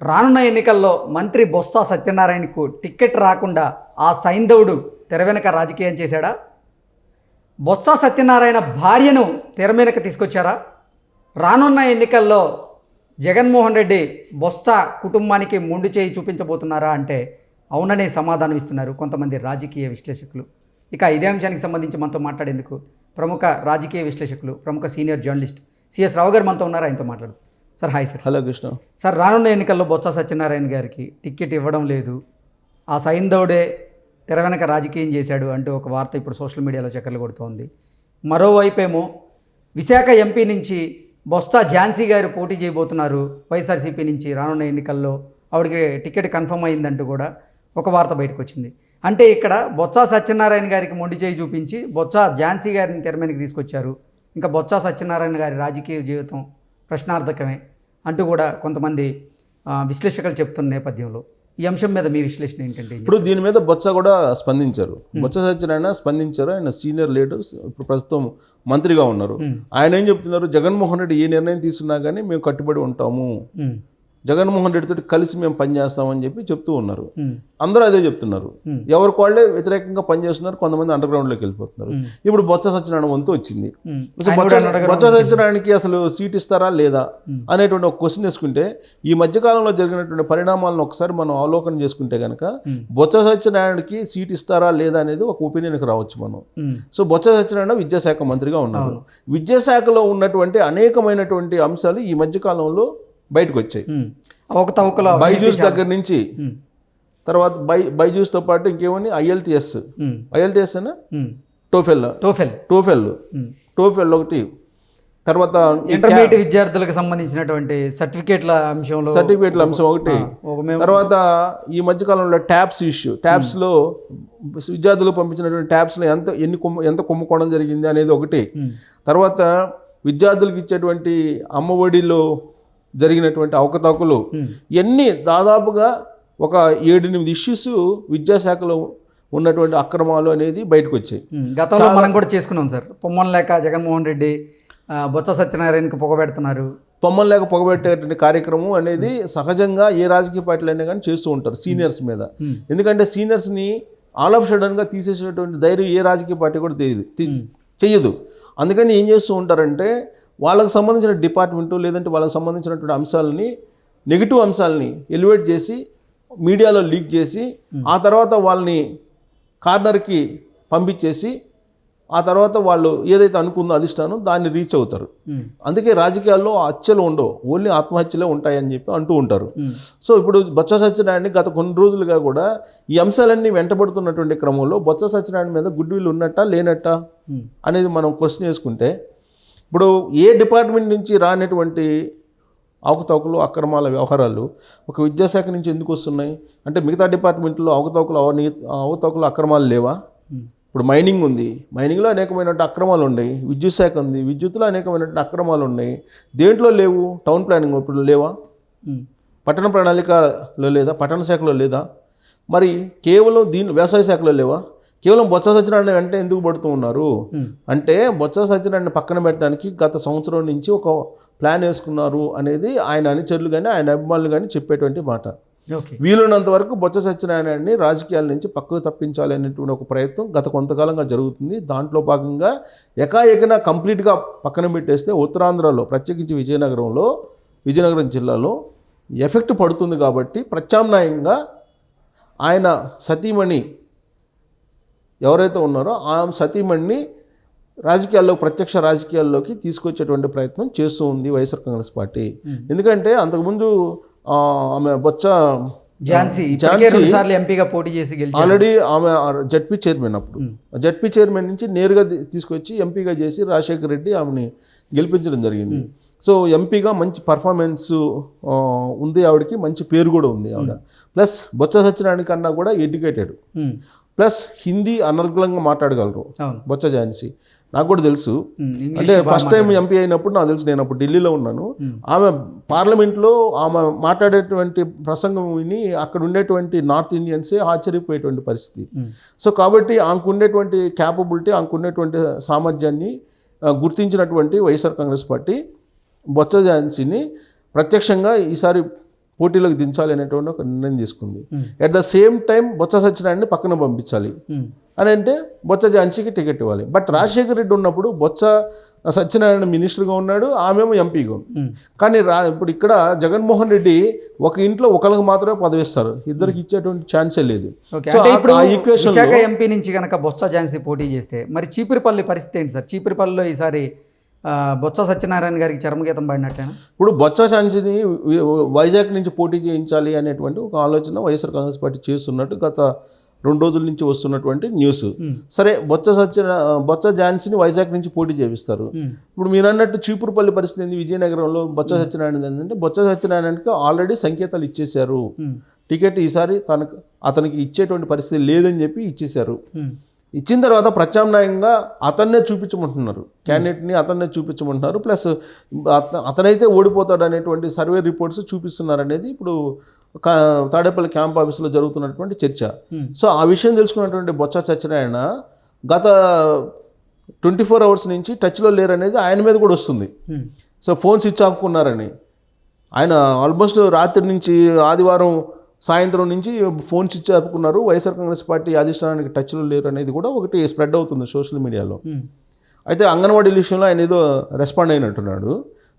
రానున్న ఎన్నికల్లో మంత్రి బొత్స సత్యనారాయణకు టిక్కెట్ రాకుండా ఆ సైంధవుడు తెర వెనక రాజకీయం చేశాడా? బొత్స సత్యనారాయణ భార్యను తెర వెనక తీసుకొచ్చారా? రానున్న ఎన్నికల్లో జగన్మోహన్ రెడ్డి బొత్స కుటుంబానికి మొండి చేయి చూపించబోతున్నారా అంటే అవుననే సమాధానం ఇస్తున్నారు కొంతమంది రాజకీయ విశ్లేషకులు. ఇక ఇదే అంశానికి సంబంధించి మనతో మాట్లాడేందుకు ప్రముఖ రాజకీయ విశ్లేషకులు, ప్రముఖ సీనియర్ జర్నలిస్ట్ సిఎస్ రావు గారు మనతో ఉన్నారు. ఆయనతో మాట్లాడుతారు. Sir hi sir. Hello Krishna sir, రానున్న ఎన్నికల్లో బొత్స సత్యనారాయణ గారికి టికెట్ ఇవ్వడం లేదు, ఆ సైంధవుడే తెర వెనక రాజకీయం చేశాడు అంటూ ఒక వార్త ఇప్పుడు సోషల్ మీడియాలో చక్కర్లు కొడుతోంది. మరోవైపేమో విశాఖ ఎంపీ నుంచి బొత్స ఝాన్సీ గారు పోటీ చేయబోతున్నారు వైఎస్ఆర్సీపీ నుంచి. రానున్న ఎన్నికల్లో ఆవిడకి టికెట్ కన్ఫర్మ్ అయిందంటూ కూడా ఒక వార్త బయటకు వచ్చింది. అంటే ఇక్కడ బొత్స సత్యనారాయణ గారికి మొండి చేయి చూపించి బొత్స ఝాన్సీ గారిని తెర మీదకి తీసుకొచ్చారు. ఇంకా బొత్స సత్యనారాయణ గారి రాజకీయ జీవితం ప్రశ్నార్థకమే అంటూ కూడా కొంతమంది విశ్లేషకులు చెప్తున్న నేపథ్యంలో ఈ అంశం మీద మీ విశ్లేషణ ఏంటంటే? ఇప్పుడు దీని మీద బొత్స కూడా స్పందించారు. బొత్స సత్యనారాయణ స్పందించారు. ఆయన సీనియర్ లీడర్స్ ఇప్పుడు ప్రస్తుతం మంత్రిగా ఉన్నారు. ఆయన ఏం చెప్తున్నారు, జగన్మోహన్ రెడ్డి ఏ నిర్ణయం తీసుకున్నా కానీ మేము కట్టుబడి ఉంటాము, జగన్మోహన్ రెడ్డితో కలిసి మేము పనిచేస్తామని చెప్పి చెప్తూ ఉన్నారు. అందరూ అదే చెప్తున్నారు. ఎవరికి వాళ్ళే వ్యతిరేకంగా పనిచేస్తున్నారు, కొంతమంది అండర్ గ్రౌండ్లోకి వెళ్ళిపోతున్నారు. ఇప్పుడు బొత్స సత్యనారాయణ వంతు వచ్చింది. బొత్స సత్యనారాయణకి అసలు సీట్ ఇస్తారా లేదా అనేటువంటి ఒక క్వశ్చన్ వేసుకుంటే, ఈ మధ్యకాలంలో జరిగినటువంటి పరిణామాలను ఒకసారి మనం అవలోకనం చేసుకుంటే కనుక బొత్స సత్యనారాయణకి సీట్ ఇస్తారా లేదా అనేది ఒక ఒపీనియన్కి రావచ్చు మనం. సో బొత్స సత్యనారాయణ విద్యాశాఖ మంత్రిగా ఉన్నారు. విద్యాశాఖలో ఉన్నటువంటి అనేకమైనటువంటి అంశాలు ఈ మధ్యకాలంలో బయటకు వచ్చాయి. బైజూస్ దగ్గర నుంచి తర్వాత బైజూస్తో పాటు ఇంకేమని ఐఎల్టీఎస్ అనా టోఫెల్ ఒకటి, తర్వాత ఇంటర్మీడియట్ విద్యార్థులకు సంబంధించినటువంటి సర్టిఫికేట్ల అంశం ఒకటి, తర్వాత ఈ మధ్యకాలంలో ట్యాబ్స్ ఇష్యూ, ట్యాబ్స్లో విద్యార్థులకు పంపించినటువంటి ట్యాబ్స్లో ఎంత కుంభకోణం జరిగింది అనేది ఒకటి, తర్వాత విద్యార్థులకు ఇచ్చేటువంటి అమ్మఒడిలో జరిగినటువంటి అవకతవకలు, ఇవన్నీ దాదాపుగా ఒక 7-8 ఇష్యూస్ విద్యాశాఖలో ఉన్నటువంటి అక్రమాలు అనేది బయటకు వచ్చాయి. గతంలో మనం కూడా చేసుకున్నాం సార్. పొమ్మన్ లేక జగన్మోహన్ రెడ్డి బొత్స సత్యనారాయణకి పొగబెడుతున్నారు. పొమ్మన్ లేక పొగబెట్టేటువంటి కార్యక్రమం అనేది సహజంగా ఏ రాజకీయ పార్టీలు అయినా కానీ చేస్తూ ఉంటారు సీనియర్స్ మీద. ఎందుకంటే సీనియర్స్ని ఆల్ ఆఫ్ సడన్గా తీసేసేటువంటి ధైర్యం ఏ రాజకీయ పార్టీ కూడా చెయ్యదు. అందుకని ఏం చేస్తూ ఉంటారంటే, వాళ్ళకు సంబంధించిన డిపార్ట్మెంటు లేదంటే వాళ్ళకి సంబంధించినటువంటి అంశాలని, నెగిటివ్ అంశాలని ఎలివేట్ చేసి మీడియాలో లీక్ చేసి ఆ తర్వాత వాళ్ళని కార్నర్కి పంపించేసి ఆ తర్వాత వాళ్ళు ఏదైతే అనుకుందో అధిష్టానం దాన్ని రీచ్ అవుతారు. అందుకే రాజకీయాల్లో హత్యలు ఉండవు, ఓన్లీ ఆత్మహత్యలే ఉంటాయని చెప్పి అంటూ ఉంటారు. సో ఇప్పుడు బొత్స సత్యనారాయణ గత కొన్ని రోజులుగా కూడా ఈ అంశాలన్నీ వెంటబడుతున్నటువంటి క్రమంలో బొత్స సత్యనారాయణ మీద గుడ్ విల్ ఉన్నట్టా లేనట్టా అనేది మనం క్వశ్చన్ చేసుకుంటే, ఇప్పుడు ఏ డిపార్ట్మెంట్ నుంచి రానటువంటి అవకతవకలు అక్రమాల వ్యవహారాలు ఒక విద్యాశాఖ నుంచి ఎందుకు వస్తున్నాయి అంటే, మిగతా డిపార్ట్మెంట్లో అవకతవకలు అక్రమాలు లేవా? ఇప్పుడు మైనింగ్ ఉంది, మైనింగ్లో అనేకమైనటువంటి అక్రమాలు ఉన్నాయి. విద్యుత్ శాఖ ఉంది, విద్యుత్తులో అనేకమైనటువంటి అక్రమాలు ఉన్నాయి. దేంట్లో లేవు? టౌన్ ప్లానింగ్ ఇప్పుడు లేవా? పట్టణ ప్రణాళికలో లేదా? పట్టణ శాఖలో లేదా? మరి కేవలం వ్యవసాయ శాఖలో లేవా? కేవలం బొత్స సత్యనారాయణ వెంటనే ఎందుకు పడుతూ ఉన్నారు అంటే, బొత్స సత్యనారాయణ పక్కన పెట్టడానికి గత సంవత్సరం నుంచి ఒక ప్లాన్ వేసుకున్నారు అనేది ఆయన అనుచరులు కానీ ఆయన అభిమానులు కానీ చెప్పేటువంటి మాట. వీలున్నంత వరకు బొత్స సత్యనారాయణని రాజకీయాల నుంచి పక్కకు తప్పించాలి అనేటువంటి ఒక ప్రయత్నం గత కొంతకాలంగా జరుగుతుంది. దాంట్లో భాగంగా ఏకాఏకన కంప్లీట్గా పక్కన పెట్టేస్తే ఉత్తరాంధ్రలో, ప్రత్యేకించి విజయనగరం జిల్లాలో ఎఫెక్ట్ పడుతుంది. కాబట్టి ప్రత్యామ్నాయంగా ఆయన సతీమణి ఎవరైతే ఉన్నారో ఆ సతీమణిని ప్రత్యక్ష రాజకీయాల్లోకి తీసుకొచ్చేటువంటి ప్రయత్నం చేస్తూ ఉంది వైఎస్ఆర్ కాంగ్రెస్ పార్టీ. ఎందుకంటే అంతకుముందు ఆమె బొత్స ఝాన్సీ ఎంపీగా పోటీ చేసి ఆల్రెడీ ఆమె జడ్పీ చైర్మన్, అప్పుడు జడ్పీ చైర్మన్ నుంచి నేరుగా తీసుకొచ్చి ఎంపీగా చేసి రాజశేఖర్ రెడ్డి ఆమెని గెలిపించడం జరిగింది. సో ఎంపీగా మంచి పర్ఫార్మెన్స్ ఉంది, ఆవిడకి మంచి పేరు కూడా ఉంది ఆవిడ. ప్లస్ బొత్స సత్యనారాయణ కన్నా కూడా ఎడ్యుకేటెడ్, ప్లస్ హిందీ అనర్గళంగా మాట్లాడగలరు బొత్స ఝాన్సీ. నాకు కూడా తెలుసు, అంటే ఫస్ట్ టైం ఎంపీ అయినప్పుడు నాకు తెలుసు, నేను అప్పుడు ఢిల్లీలో ఉన్నాను. ఆమె పార్లమెంట్లో ఆమె మాట్లాడేటువంటి ప్రసంగం విని అక్కడ ఉండేటువంటి నార్త్ ఇండియన్సే ఆశ్చర్యపోయేటువంటి పరిస్థితి. సో కాబట్టి ఆమెకు ఉండేటువంటి క్యాపబిలిటీ, ఆమెకు ఉండేటువంటి సామర్థ్యాన్ని గుర్తించినటువంటి వైఎస్ఆర్ కాంగ్రెస్ పార్టీ బొత్స ఝాన్సీని ప్రత్యక్షంగా ఈసారి పోటీలోకి దించాలి అనేటువంటి ఒక నిర్ణయం తీసుకుంది. At the same time Botsa సత్యనారాయణని పక్కన పంపించాలి అని అంటే బొత్స ఝాన్సీకి టికెట్ ఇవ్వాలి. బట్ రాజశేఖర రెడ్డి ఉన్నప్పుడు బొత్స సత్యనారాయణ మినిస్టర్గా ఉన్నాడు, ఆమెమో ఎంపీగా ఉంది. కానీ ఇప్పుడు ఇక్కడ జగన్మోహన్ రెడ్డి ఒక ఇంట్లో ఒకరికి మాత్రమే పదవి ఇస్తారు, ఇద్దరికి ఇచ్చేటువంటి ఛాన్సే లేదు. సో ఇప్పుడు ఆ ఈక్వేషన్ విశాఖ ఎంపీ నుంచి కనుక బొత్స ఝాన్సీ పోటీ చేస్తే మరి చీపురుపల్లి పరిస్థితి ఏంటి సార్? చీపురుపల్లిలో ఈసారి బొత్స సత్యనారాయణ గారికి చరమగీతం పడినట్టేనా? ఇప్పుడు బొత్స ఝాన్సీని వైజాగ్ నుంచి పోటీ చేయించాలి అనేటువంటి ఒక ఆలోచన వైఎస్ఆర్ కాంగ్రెస్ పార్టీ చేస్తున్నట్టు గత 2 రోజుల నుంచి వస్తున్నటువంటి న్యూస్. సరే, బొత్స ఝాన్సీని వైజాగ్ నుంచి పోటీ చేపిస్తారు. ఇప్పుడు మీరు అన్నట్టు చీపురుపల్లి పరిస్థితి ఏంది? విజయనగరంలో బొత్స సత్యనారాయణ ఏంటంటే బొత్స సత్యనారాయణకి ఆల్రెడీ సంకేతాలు ఇచ్చేశారు, టికెట్ ఈసారి అతనికి ఇచ్చేటువంటి పరిస్థితి లేదని చెప్పి ఇచ్చేశారు. ఇచ్చిన తర్వాత ప్రత్యామ్నాయంగా అతన్నే చూపించమంటున్నారు, క్యాండిడేట్ని అతన్నే చూపించమంటున్నారు. ప్లస్ అతనైతే ఓడిపోతాడు అనేటువంటి సర్వే రిపోర్ట్స్ చూపిస్తున్నారు అనేది ఇప్పుడు తాడేపల్లి క్యాంప్ ఆఫీస్లో జరుగుతున్నటువంటి చర్చ. సో ఆ విషయం తెలుసుకున్నటువంటి బొత్స సత్యనారాయణ గత 24 hours నుంచి టచ్లో లేరనేది ఆయన మీద కూడా వస్తుంది. సో ఫోన్ స్విచ్ ఆపుకున్నారని ఆయన ఆల్మోస్ట్ రాత్రి నుంచి ఆదివారం సాయంత్రం నుంచి ఫోన్ స్విచ్ ఆపుకున్నారు, వైఎస్ఆర్ కాంగ్రెస్ పార్టీ అధిష్టానానికి టచ్లో లేరు అనేది కూడా ఒకటి స్ప్రెడ్ అవుతుంది సోషల్ మీడియాలో. అయితే అంగన్వాడీ విషయంలో ఆయన ఏదో రెస్పాండ్ అయినట్టున్నాడు,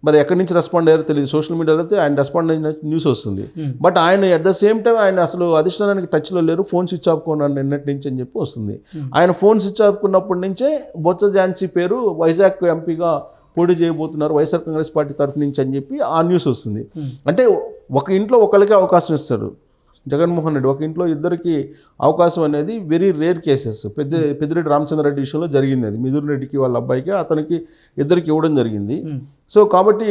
మరి ఎక్కడి నుంచి రెస్పాండ్ అయ్యారో తెలియదు. సోషల్ మీడియాలో అయితే ఆయన రెస్పాండ్ అయిన న్యూస్ వస్తుంది. బట్ ఆయన అట్ ద సేమ్ టైం ఆయన అసలు అధిష్టానానికి టచ్లో లేరు, ఫోన్ స్విచ్ ఆపుకున్నాను నిన్నటి నుంచి అని చెప్పి వస్తుంది. ఆయన ఫోన్ స్విచ్ ఆపుకున్నప్పటి నుంచే బొత్స ఝాన్సీ పేరు వైజాగ్ ఎంపీగా పోటీ చేయబోతున్నారు వైఎస్ఆర్ కాంగ్రెస్ పార్టీ తరఫు నుంచి అని చెప్పి ఆ న్యూస్ వస్తుంది. అంటే ఒక ఇంట్లో ఒకరికి అవకాశం ఇస్తాడు జగన్మోహన్ రెడ్డి, ఒక ఇంట్లో ఇద్దరికి అవకాశం అనేది very rare cases. Peddireddy Ramachandra Reddy విషయంలో జరిగింది అది. మిథున్ రెడ్డికి వాళ్ళ అబ్బాయికి అతనికి ఇద్దరికి ఇవ్వడం జరిగింది. సో కాబట్టి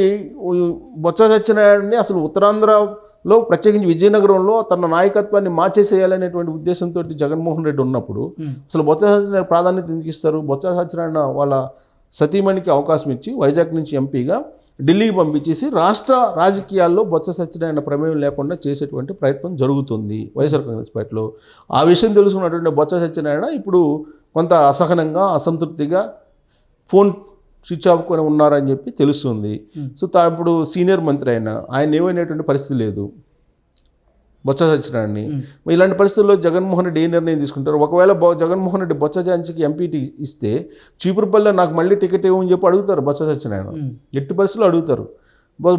బొత్స సత్యనారాయణని అసలు ఉత్తరాంధ్రలో ప్రత్యేకించి విజయనగరంలో తన నాయకత్వాన్ని మార్చేసేయాలనేటువంటి ఉద్దేశంతో జగన్మోహన్ రెడ్డి ఉన్నప్పుడు అసలు బొత్స సత్యనారాయణ ప్రాధాన్యత ఎందుకు ఇస్తారు? బొత్స సత్యనారాయణ వాళ్ళ సతీమణికి అవకాశం ఇచ్చి వైజాగ్ నుంచి ఎంపీగా ఢిల్లీకి పంపించేసి రాష్ట్ర రాజకీయాల్లో బొత్స సత్యనారాయణ ప్రమేయం లేకుండా చేసేటువంటి ప్రయత్నం జరుగుతుంది వైఎస్ఆర్ కాంగ్రెస్ పార్టీలో. ఆ విషయం తెలుసుకున్నటువంటి బొత్స సత్యనారాయణ ఇప్పుడు కొంత అసహనంగా అసంతృప్తిగా ఫోన్ స్విచ్ ఆఫ్కొని ఉన్నారని చెప్పి తెలుస్తుంది. సో ఇప్పుడు సీనియర్ మంత్రి ఆయన ఏమైనటువంటి పరిస్థితి లేదు బొత్స సత్యనారాయణని. ఇలాంటి పరిస్థితుల్లో జగన్మోహన్ రెడ్డి ఏ నిర్ణయం తీసుకుంటారు? ఒకవేళ జగన్మోహన్ రెడ్డి బొత్స ఝాన్సీకి ఎంపీ ఇస్తే చీపురుపల్లిలో నాకు మళ్ళీ టికెట్ ఇవ్వని చెప్పి అడుగుతారు బొత్స సత్యనారాయణ, ఎట్టి పరిస్థితుల్లో అడుగుతారు.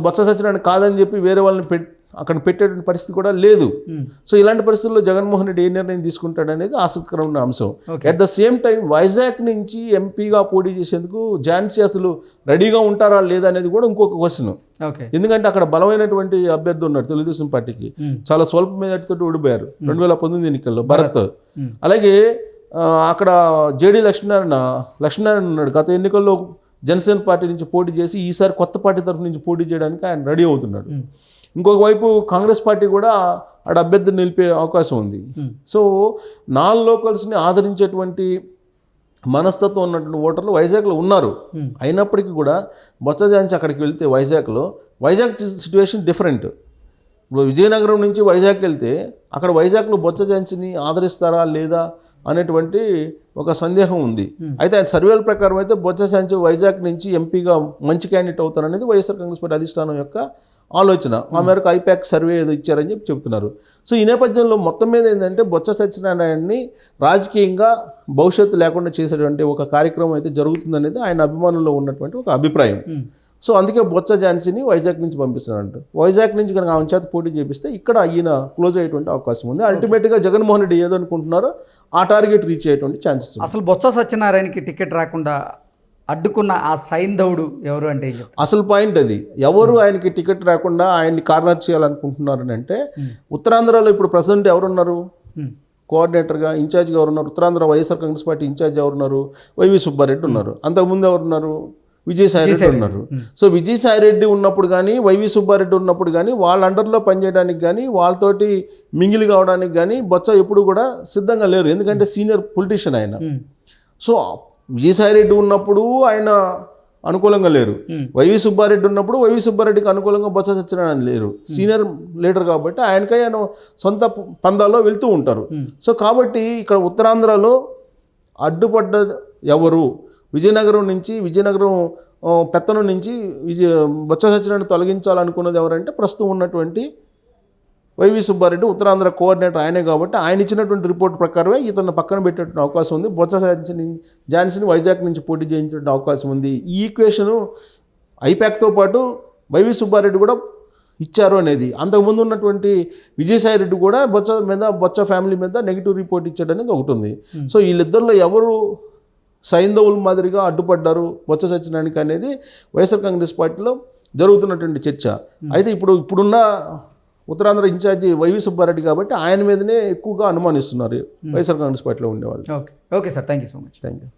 బొత్స సత్యనారాయణ కాదని చెప్పి వేరే వాళ్ళని అక్కడ పెట్టేటువంటి పరిస్థితి కూడా లేదు. సో ఇలాంటి పరిస్థితుల్లో జగన్మోహన్ రెడ్డి ఏ నిర్ణయం తీసుకుంటాడు అనేది ఆసక్తికరమైన అంశం. At the same time Vizag నుంచి ఎంపీగా పోటీ చేసేందుకు ఝాన్సీ అసలు రెడీగా ఉంటారా లేదా అనేది కూడా ఇంకొక క్వశ్చన్. ఎందుకంటే అక్కడ బలమైనటువంటి అభ్యర్థి ఉన్నాడు తెలుగుదేశం పార్టీకి, చాలా స్వల్ప మెజార్టీతో ఓడిపోయారు 2019 ఎన్నికల్లో భరత్. అలాగే అక్కడ జేడీ లక్ష్మీనారాయణ ఉన్నాడు, గత ఎన్నికల్లో జనసేన పార్టీ నుంచి పోటీ చేసి ఈసారి కొత్త పార్టీ తరఫు నుంచి పోటీ చేయడానికి ఆయన రెడీ అవుతున్నాడు. ఇంకొక వైపు కాంగ్రెస్ పార్టీ కూడా ఆడ అభ్యర్థిని నిలిపే అవకాశం ఉంది. సో నాన్ లోకల్స్ని ఆదరించేటువంటి మనస్తత్వం ఉన్నటువంటి ఓటర్లు వైజాగ్లో ఉన్నారు. అయినప్పటికీ కూడా బొత్స ఝాన్సీ అక్కడికి వెళ్తే వైజాగ్ సిచ్యువేషన్ డిఫరెంట్. ఇప్పుడు విజయనగరం నుంచి వైజాగ్కి వెళ్తే అక్కడ వైజాగ్లో బొత్స ఝాన్సీని ఆదరిస్తారా లేదా అనేటువంటి ఒక సందేహం ఉంది. అయితే ఆయన సర్వేల ప్రకారం అయితే బొత్స ఝాన్సీ వైజాగ్ నుంచి ఎంపీగా మంచి క్యాండిడేట్ అవుతారనేది వైఎస్ఆర్ కాంగ్రెస్ పార్టీ అధిష్టానం యొక్క ఆలోచన. ఆ మేరకు ఐపాక్ సర్వే ఏదో ఇచ్చారని చెప్పి చెప్తున్నారు. సో ఈ నేపథ్యంలో మొత్తం మీద ఏంటంటే బొత్స సత్యనారాయణని రాజకీయంగా భవిష్యత్తు లేకుండా చేసేటువంటి ఒక కార్యక్రమం అయితే జరుగుతుందనేది ఆయన అభిమానుల్లో ఉన్నటువంటి ఒక అభిప్రాయం. సో అందుకే బొత్స ఝాన్సీని వైజాగ్ నుంచి పంపిస్తున్నారంట. వైజాగ్ నుంచి కనుక ఆమె చేత పోటీ చేపిస్తే ఇక్కడ ఈయన క్లోజ్ అయ్యేటువంటి అవకాశం ఉంది. అల్టిమేట్గా జగన్మోహన్ రెడ్డి ఏదనుకుంటున్నారో ఆ టార్గెట్ రీచ్ అయ్యేటువంటి ఛాన్సెస్. అసలు బొత్స సత్యనారాయణకి టికెట్ రాకుండా అడ్డుకున్న ఆ సైంధవుడు ఎవరు అంటే అసలు పాయింట్ అది. ఎవరు ఆయనకి టికెట్ రాకుండా ఆయన్ని కార్నర్ చేయాలనుకుంటున్నారని అంటే ఉత్తరాంధ్రలో ఇప్పుడు ప్రెసిడెంట్ ఎవరున్నారు, కోఆర్డినేటర్గా ఇన్ఛార్జ్గా ఎవరున్నారు? ఉత్తరాంధ్ర వైఎస్ఆర్ కాంగ్రెస్ పార్టీ ఇన్ఛార్జ్ ఎవరున్నారు? వైవి సుబ్బారెడ్డి ఉన్నారు. అంతకుముందు ఎవరున్నారు? విజయసాయిరెడ్డి ఉన్నారు. సో విజయసాయిరెడ్డి ఉన్నప్పుడు కానీ వైవి సుబ్బారెడ్డి ఉన్నప్పుడు కానీ వాళ్ళ అండర్లో పనిచేయడానికి కానీ వాళ్ళతోటి మింగిలి కావడానికి కానీ బొత్స ఎప్పుడు కూడా సిద్ధంగా లేరు. ఎందుకంటే సీనియర్ పొలిటీషియన్ ఆయన. సో విజయసాయిరెడ్డి ఉన్నప్పుడు ఆయన అనుకూలంగా లేరు, వైవి సుబ్బారెడ్డి ఉన్నప్పుడు వైవి సుబ్బారెడ్డికి అనుకూలంగా బొత్స సత్యనారాయణ లేరు. సీనియర్ లీడర్ కాబట్టి ఆయనకై ఆయన సొంత పందాల్లో వెళ్తూ ఉంటారు. సో కాబట్టి ఇక్కడ ఉత్తరాంధ్రలో అడ్డుపడ్డ ఎవరు? విజయనగరం పెత్తనం నుంచి బొత్స సత్యనారాయణ తొలగించాలనుకున్నది ఎవరంటే ప్రస్తుతం ఉన్నటువంటి వైవి సుబ్బారెడ్డి ఉత్తరాంధ్ర కోఆర్డినేటర్ ఆయనే కాబట్టి ఆయన ఇచ్చినటువంటి రిపోర్ట్ ప్రకారమే ఇతను పక్కన పెట్టేటువంటి అవకాశం ఉంది. బొత్స ఝాన్సీని వైజాగ్ నుంచి పోటీ చేయించే అవకాశం ఉంది. ఈ ఈక్వేషను ఐపాక్తో పాటు వైవి సుబ్బారెడ్డి కూడా ఇచ్చారు అనేది. అంతకుముందు ఉన్నటువంటి విజయసాయి రెడ్డి కూడా బొత్స ఫ్యామిలీ మీద నెగిటివ్ రిపోర్ట్ ఇచ్చాడు అనేది ఒకటి ఉంది. సో వీళ్ళిద్దరిలో ఎవరు సైంధవుల మాదిరిగా అడ్డుపడ్డారు బొత్స సత్యనారాయణకి అనేది వైఎస్ఆర్ కాంగ్రెస్ పార్టీలో జరుగుతున్నటువంటి చర్చ. అయితే ఇప్పుడున్న ఉత్తరాంధ్ర ఇన్ఛార్జి వైవి సుబ్బారెడ్డి కాబట్టి ఆయన మీదనే ఎక్కువగా అనుమానిస్తున్నారు వైఎస్ఆర్ కాంగ్రెస్ పార్టీలో ఉండేవాళ్ళు. Okay sir, thank you so much. Thank you.